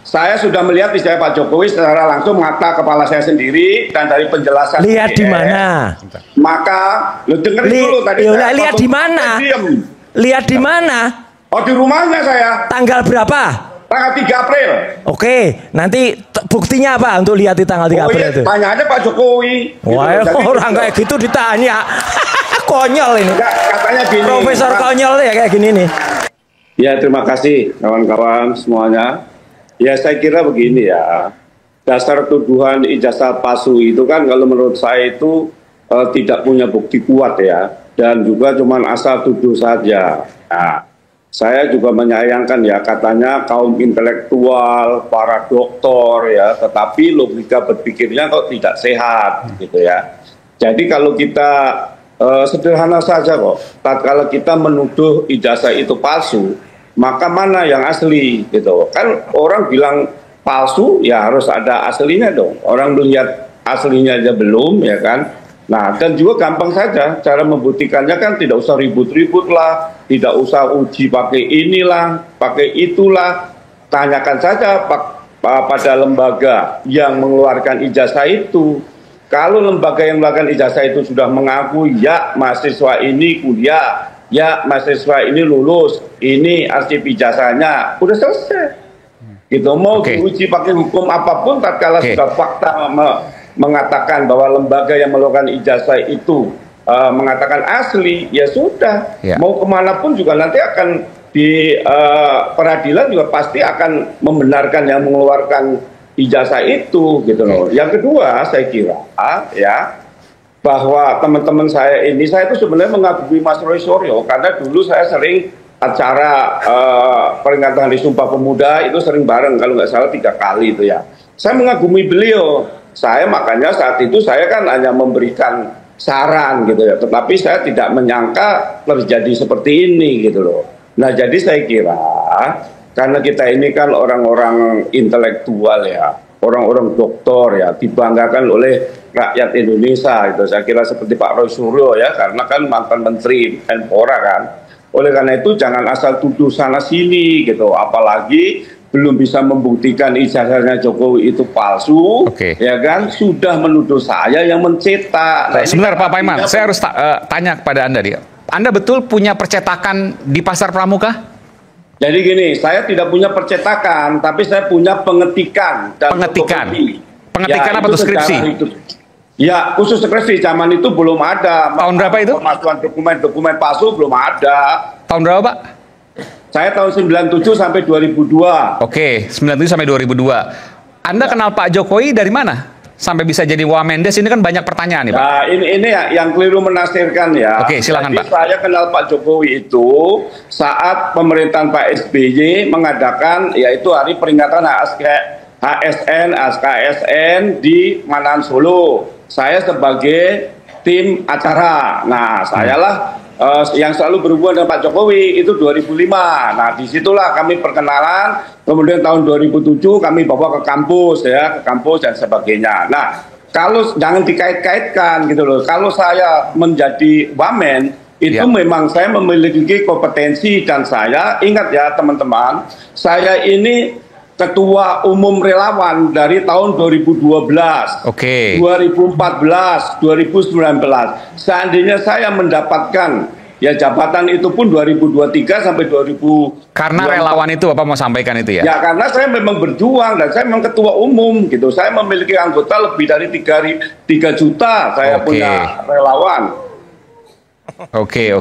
Saya sudah melihat ijazah Pak Jokowi secara langsung mata kepala saya sendiri dan dari penjelasan. Lihat di mana? Maka lu dengerin dulu tadi. Lihat di mana? Lihat di mana? Oh, di rumahnya saya. Tanggal berapa? Tanggal 3 April. Oke, nanti buktinya apa untuk lihat di tanggal 3 April itu? Tanya aja Pak Jokowi. Wah, gitu. Orang kayak gitu ditanya. Konyol ini. Enggak, katanya gini. Profesor konyol ya kayak gini nih. Ya, terima kasih kawan-kawan semuanya. Ya, saya kira begini ya. Dasar tuduhan ijazah palsu itu kan kalau menurut saya itu tidak punya bukti kuat ya. Dan juga cuma asal tuduh saja. Nah, saya juga menyayangkan ya, katanya kaum intelektual, para doktor ya, tetapi logika berpikirnya kok tidak sehat gitu ya. Jadi kalau kita sederhana saja kok, kalau kita menuduh ijazah itu palsu, maka mana yang asli gitu. Kan orang bilang palsu ya harus ada aslinya dong. Orang melihat aslinya aja belum ya kan. Nah, dan juga gampang saja cara membuktikannya, kan tidak usah ribut-ribut lah, tidak usah uji pakai inilah, pakai itulah. Tanyakan saja pada lembaga yang mengeluarkan ijazah itu. Kalau lembaga yang mengeluarkan ijazah itu sudah mengaku ya mahasiswa ini kuliah, ya mahasiswa ini lulus, ini arsip ijazahnya, udah selesai. Gitu, mau diuji pakai hukum apapun, tatkala sudah fakta mengatakan bahwa lembaga yang melakukan ijazah itu mengatakan asli, ya sudah. Mau kemanapun juga nanti akan di peradilan juga pasti akan membenarkan yang mengeluarkan ijazah itu, gitu loh. Yang kedua, saya kira ya bahwa teman-teman saya ini, saya itu sebenarnya mengagumi Mas Roy Suryo karena dulu saya sering acara peringatan Hari Sumpah Pemuda itu sering bareng, kalau nggak salah 3 kali itu ya. Saya mengagumi beliau. Saya makanya saat itu saya kan hanya memberikan saran gitu ya, tetapi saya tidak menyangka terjadi seperti ini gitu loh. Nah, jadi saya kira karena kita ini kan orang-orang intelektual ya, orang-orang doktor ya, dibanggakan oleh rakyat Indonesia itu. Saya kira seperti Pak Roy Suryo ya, karena kan mantan Menteri Menpora kan. Oleh karena itu jangan asal tuduh sana sini gitu, apalagi belum bisa membuktikan ijazahnya Jokowi itu palsu, ya kan, sudah menuduh saya yang mencetak. Nah, sebentar Pak Paiman, saya harus tanya kepada Anda dia. Anda betul punya percetakan di Pasar Pramuka? Jadi gini, saya tidak punya percetakan, tapi saya punya pengetikan. Dan pengetikan ya, apa tuh, skripsi? Ya, khusus skripsi, zaman itu belum ada. Tahun berapa itu? Pemalsuan dokumen palsu belum ada. Tahun berapa Pak? Saya tahun 97 sampai 2002. Oke, 97 sampai 2002. Anda kenal Pak Jokowi dari mana? Sampai bisa jadi Wamendes, ini kan banyak pertanyaan nih Pak. Nah, ini ya yang keliru menafsirkan ya. Oke, silakan Pak. Saya kenal Pak Jokowi itu saat pemerintahan Pak SBY mengadakan yaitu hari peringatan HKSN di Manahan Solo. Saya sebagai tim acara. Nah, sayalah yang selalu berhubungan dengan Pak Jokowi itu 2005. Nah, disitulah kami perkenalan. Kemudian tahun 2007 kami bawa ke kampus ya, ke kampus dan sebagainya. Nah, kalau jangan dikait-kaitkan gitu loh. Kalau saya menjadi wamen itu memang saya memiliki kompetensi, dan saya ingat ya teman-teman, saya ini Ketua Umum Relawan dari tahun 2012, 2014, 2019. Seandainya saya mendapatkan ya jabatan itu pun 2023 sampai 2000. Karena relawan itu Bapak mau sampaikan itu ya? Ya, karena saya memang berjuang dan saya memang ketua umum gitu. Saya memiliki anggota lebih dari 3 juta. Saya punya relawan. Oke.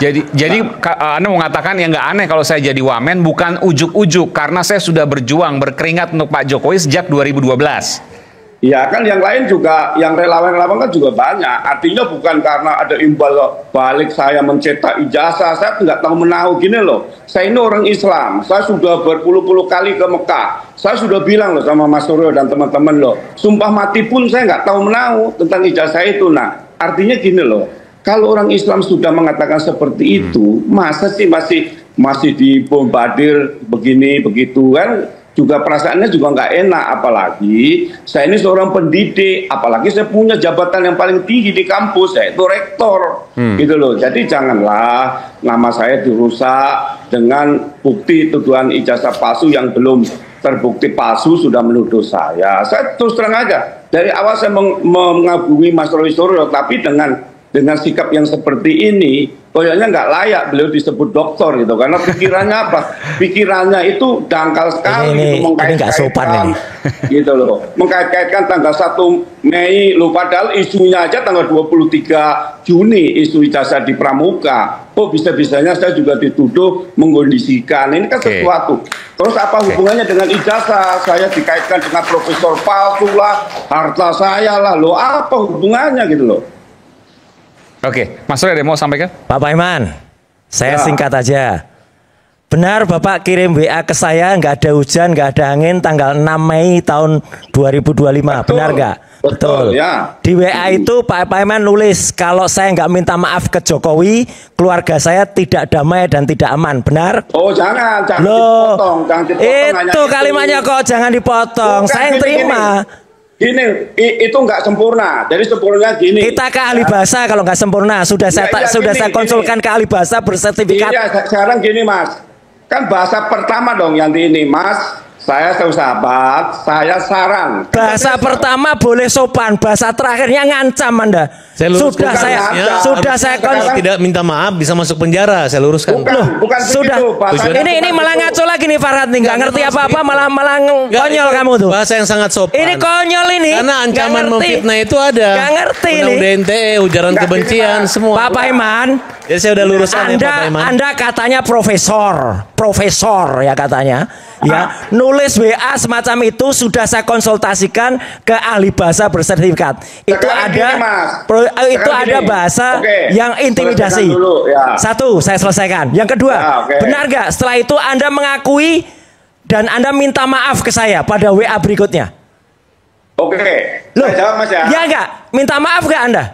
Jadi Anda mengatakan ya nggak aneh kalau saya jadi wamen, bukan ujuk-ujuk, karena saya sudah berjuang berkeringat untuk Pak Jokowi sejak 2012. Ya kan, yang lain juga, yang relawan-relawan kan juga banyak. Artinya bukan karena ada imbal balik saya mencetak ijazah, saya nggak tahu menahu gini loh. Saya ini orang Islam, saya sudah berpuluh-puluh kali ke Mekah. Saya sudah bilang loh sama Mas Suryo dan teman-teman loh, sumpah mati pun saya nggak tahu menahu tentang ijazah itu. Nah, artinya gini loh. Kalau orang Islam sudah mengatakan seperti itu, masa sih masih dibombardir begini begitu kan? Juga perasaannya juga nggak enak. Apalagi saya ini seorang pendidik, apalagi saya punya jabatan yang paling tinggi di kampus, yaitu rektor, gitu loh. Jadi janganlah nama saya dirusak dengan bukti tuduhan ijazah palsu yang belum terbukti palsu sudah menuduh saya. Saya terus terang aja dari awal saya mengagumi Mas Roy Suryo, tapi dengan sikap yang seperti ini, kayaknya nggak layak beliau disebut doktor gitu, karena pikirannya apa? Pikirannya itu dangkal sekali, gitu, nggak sopan ini. Gitu loh, mengkait-kaitkan tanggal 1 Mei, loh padahal isunya aja tanggal 23 Juni isu ijazah di Pramuka. Kok bisa-bisanya saya juga dituduh mengkondisikan, ini kan sesuatu. Terus apa hubungannya dengan ijazah? Saya dikaitkan dengan profesor palsu lah, harta saya lah, loh apa hubungannya gitu loh. Oke, Mas Roy ada mau sampaikan? Pak Paiman, saya singkat aja. Benar Bapak kirim WA ke saya, nggak ada hujan, nggak ada angin, tanggal 6 Mei tahun 2025. Betul, benar nggak? Betul, ya. Di WA itu Pak Paiman nulis, kalau saya nggak minta maaf ke Jokowi, keluarga saya tidak damai dan tidak aman. Benar? Oh jangan loh, dipotong. Jangan dipotong itu kalimatnya kok jangan dipotong. Bukan, saya yang terima. Gini, itu nggak sempurna. Jadi sempurnanya gini. Kita ke ahli bahasa kalau nggak sempurna. Sudah saya konsulkan ke ahli bahasa bersertifikat. Iya, sekarang gini Mas. Kan bahasa pertama dong yang di ini, Mas. Saya sahabat, saya saran. Bahasa pertama boleh sopan, bahasa terakhirnya ngancam Anda. Sudah saya tidak minta maaf bisa masuk penjara. Saya luruskan. Bukan sudah. Ini malah ngaco lagi nih Farhad nih, nggak ngerti apa-apa, malah konyol kamu tuh. Bahasa yang sangat sopan. Ini konyol ini. Karena ancaman memfitnah itu ada. Nggak ngerti ini. Undang DNTE, ujaran kebencian semua. Pak Paiman. Jadi saya udah luruskan ya Pak Paiman. Anda katanya profesor ya katanya. Ya, nulis WA semacam itu sudah saya konsultasikan ke ahli bahasa bersertifikat. Itu ada bahasa yang intimidasi. Satu, saya selesaikan. Yang kedua, benar nggak setelah itu Anda mengakui dan Anda minta maaf ke saya pada WA berikutnya? Loh, saya jawab Mas ya. Ya nggak? Minta maaf nggak Anda?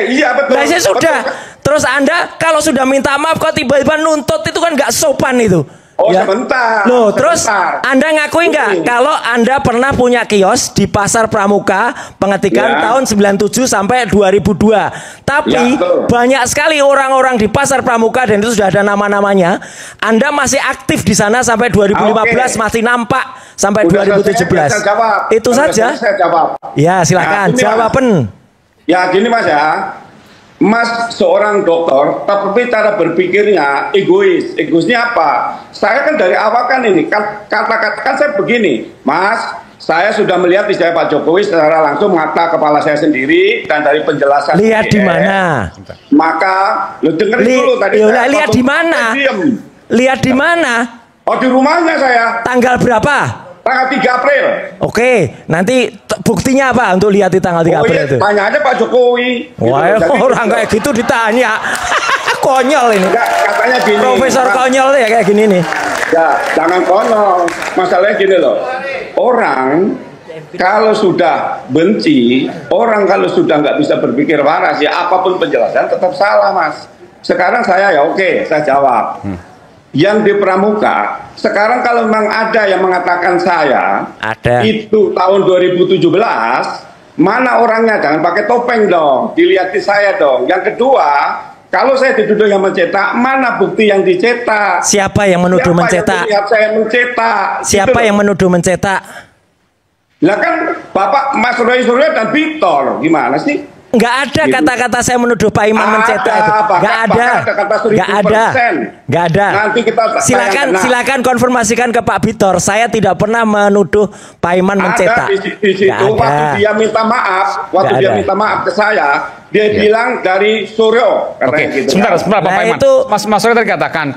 Iya betul. Nah, saya sudah. Terus Anda kalau sudah minta maaf kok tiba-tiba nuntut, itu kan nggak sopan itu. Ya. Sebentar. Loh, terus Anda ngakui nggak kalau Anda pernah punya kios di Pasar Pramuka pengetikan tahun 97 sampai 2002. Tapi banyak sekali orang-orang di Pasar Pramuka dan itu sudah ada nama-namanya. Anda masih aktif di sana sampai 2015, masih nampak sampai 2017. Itu saja. Saya jawab. Ya, silakan jawaban. Ya, gini Mas ya. Mas seorang dokter, tapi cara berpikirnya egois. Egoisnya apa? Saya kan dari awal kan ini, kata-kata saya begini, Mas, saya sudah melihat di saya Pak Jokowi secara langsung mata kepala saya sendiri dan dari penjelasan. Lihat di mana? Maka, lo dengerin dulu tadi. Lihat di mana? Lihat di mana? Oh, di rumahnya saya. Tanggal berapa? Tanggal 3 April. Oke, nanti buktinya apa untuk lihat di tanggal 3 April itu? Tanya aja Pak Jokowi. Wah, orang kayak gitu ditanya. Konyol ini. Enggak, katanya gini. Profesor konyol ya kayak gini nih. Ya, jangan konyol. Masalahnya gini loh. Orang kalau sudah benci, orang kalau sudah nggak bisa berpikir waras, ya apapun penjelasan tetap salah, Mas. Sekarang saya saya jawab. Yang di Pramuka, sekarang kalau memang ada yang mengatakan saya, itu tahun 2017, mana orangnya? Jangan pakai topeng dong, dilihat di saya dong. Yang kedua, kalau saya dituduh yang mencetak, mana bukti yang dicetak? Siapa yang menuduh mencetak? Yang saya mencetak? Siapa yang menuduh mencetak? Lah kan Bapak Mas Roy Suryo dan Victor, gimana sih? Nggak ada kata-kata saya menuduh Pak Iman mencetak itu. Nggak ada. Nggak ada. Nanti kita silakan konfirmasikan ke Pak Victor. Saya tidak pernah menuduh Pak Iman mencetak. Di situ waktu dia minta maaf, ke saya, dia bilang dari Suryo. Oke, sebentar Pak Iman. Mas Suryo tadi katakan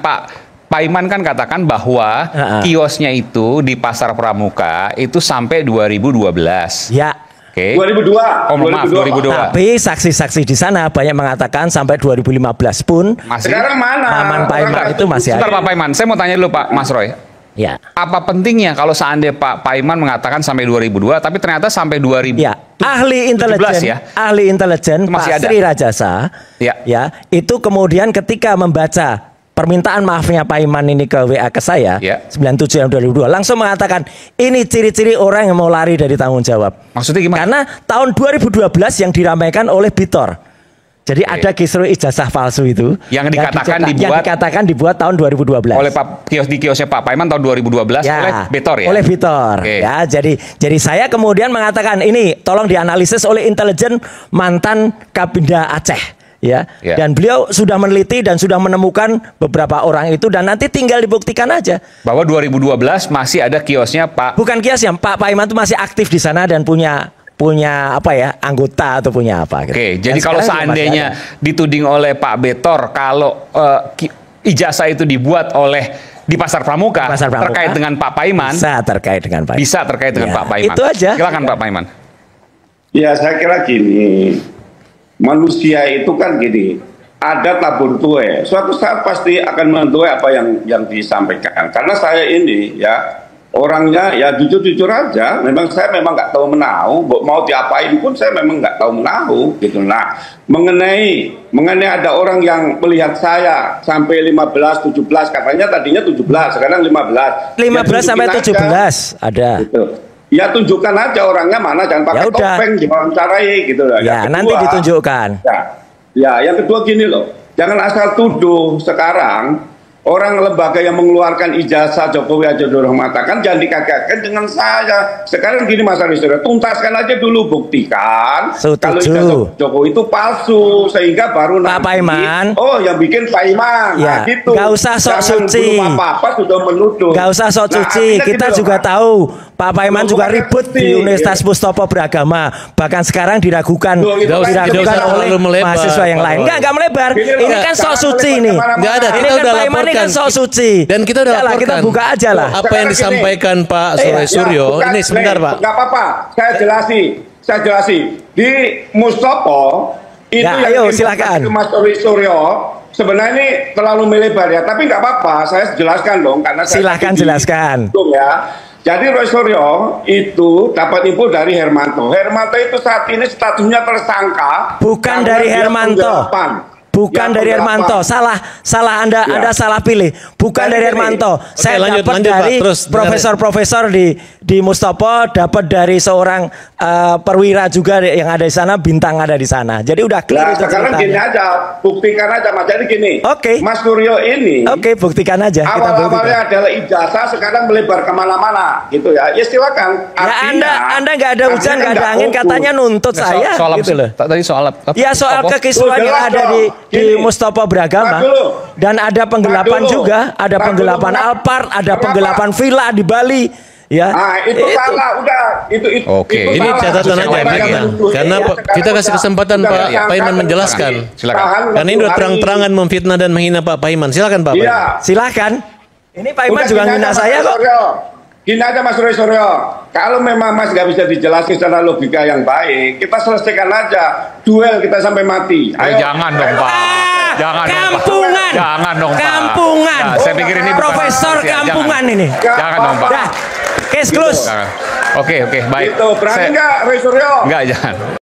Pak Iman kan katakan bahwa kiosnya itu di Pasar Pramuka itu sampai 2012. Ya. 2002. Oh, maaf, 2002. Tapi saksi-saksi di sana banyak mengatakan sampai 2015 pun. Sekarang mana? Aman Pak Iman itu masih ada. Sebentar Pak Iman, saya mau tanya dulu Pak Mas Roy. Ya. Apa pentingnya kalau seandainya Pak Iman mengatakan sampai 2002, tapi ternyata sampai 2000? Ya. Ahli intelijen Pak Sri Rajasa. Ya. Itu kemudian ketika membaca permintaan maafnya Pak Iman ini ke WA ke saya 97 dan 2002 langsung mengatakan ini ciri-ciri orang yang mau lari dari tanggung jawab. Maksudnya gimana? Karena tahun 2012 yang diramaikan oleh Bitor. Jadi ada kisru ijazah palsu itu yang dikatakan dibuat tahun 2012 oleh di kiosnya Pak Paiman tahun 2012 ya, oleh Betor ya. Oleh Betor. Okay. Ya, jadi saya kemudian mengatakan ini tolong dianalisis oleh intelijen mantan Kabinda Aceh. Ya, dan beliau sudah meneliti dan sudah menemukan beberapa orang itu dan nanti tinggal dibuktikan aja bahwa 2012 masih ada kiosnya Pak. Bukan kiosnya, Pak Paiman itu masih aktif di sana dan punya apa ya, anggota atau punya apa gitu. Oke, jadi kalau seandainya dituding oleh Pak Betor kalau ijazah itu dibuat di Pasar Pramuka, terkait dengan Pak Paiman, bisa terkait dengan Pak Paiman. Itu aja. Silakan Pak Paiman. Ya, saya kira gini. Manusia itu kan gini, ada tabur tuai. Suatu saat pasti akan menuai apa yang disampaikan. Karena saya ini ya orangnya ya jujur-jujur aja. Saya memang nggak tahu menahu. Mau diapain pun saya memang nggak tahu menahu gitu. Nah, mengenai ada orang yang melihat saya sampai 15, 17, katanya tadinya 17, sekarang 15. 15 sampai 17 ada. Gitu. Ya tunjukkan aja orangnya mana, jangan pakai topeng diwawancarai gitu loh. Ya, nanti ditunjukkan. Ya, yang kedua gini loh, jangan asal tuduh sekarang orang lembaga yang mengeluarkan ijazah Jokowi aja dorong mengatakan jangan dikagetkan dengan saya. Sekarang gini Mas Arisura, tuntaskan aja dulu, buktikan kalau ijazah Jokowi itu palsu sehingga baru Pak Paiman. Oh, yang bikin Paiman. Ya, nah, gitu. Gak usah sok suci. Apa sudah menuduh. Gak usah sok suci. Kita juga tahu Pak Paiman juga ribut di Universitas Mustopo Beragama. Bahkan sekarang diragukan oleh mahasiswa yang lain. Enggak melebar. Ini kan sok suci ini. Enggak ada. Kita udah laporkan. Kan sok suci. Dan kita udah laporkan. Kita buka aja lah. Apa yang disampaikan Pak Roy Suryo. Ini sebentar Pak. Enggak apa-apa. Saya jelasi. Di Mustopo itu ayo silakan. Mas Roy Suryo sebenarnya ini terlalu melebar ya. Tapi nggak apa-apa. Saya jelaskan dong karena silakan jelaskan. Ya. Jadi Roy Suryo itu dapat info dari Hermanto. Hermanto itu saat ini statusnya tersangka. Bukan dari Hermanto. Bukan dari Hermanto. Salah Anda salah pilih. Bukan dari Hermanto. Saya dapat dari profesor-profesor di Mustopo, dapat dari seorang perwira juga yang ada di sana, bintang ada di sana. Jadi udah clear itu sekarang ceritanya. Gini aja, buktikan aja Mas. Jadi gini. Mas Suryo ini. Buktikan aja. Awalnya adalah ijazah, sekarang melebar kemana-mana, gitu ya. Ya silakan. Ya Anda nggak ada hujan, nggak ada angin, katanya nuntut saya. Gitu loh. Tadi soal apa? Ya soal kekisruan yang ada di Mustopo Beragama dan ada penggelapan juga, ada penggelapan Alphard, ada penggelapan villa di Bali. Ya, itu salah, udah itu. Oke. Ini catatan aja karena kita kasih kesempatan Pak Paiman menjelaskan. Silakan. Karena ini udah terang-terangan memfitnah dan menghina Pak Paiman. Silakan Pak Paiman. Silakan. Ini Pak Paiman juga menghina saya kok. Gini aja Mas Roy Suryo, kalau memang Mas nggak bisa dijelaskan secara logika yang baik, kita selesaikan aja duel kita sampai mati. Ayo. Jangan dong Pak. Jangan kampungan. Dong, Pak. Jangan dong Pak. Kampungan. Nah, saya pikir ini profesor kampungan jangan. ini. Jangan dong Pak. Case close. Oke, baik. Itu berani nggak Roy Suryo? Enggak, jangan.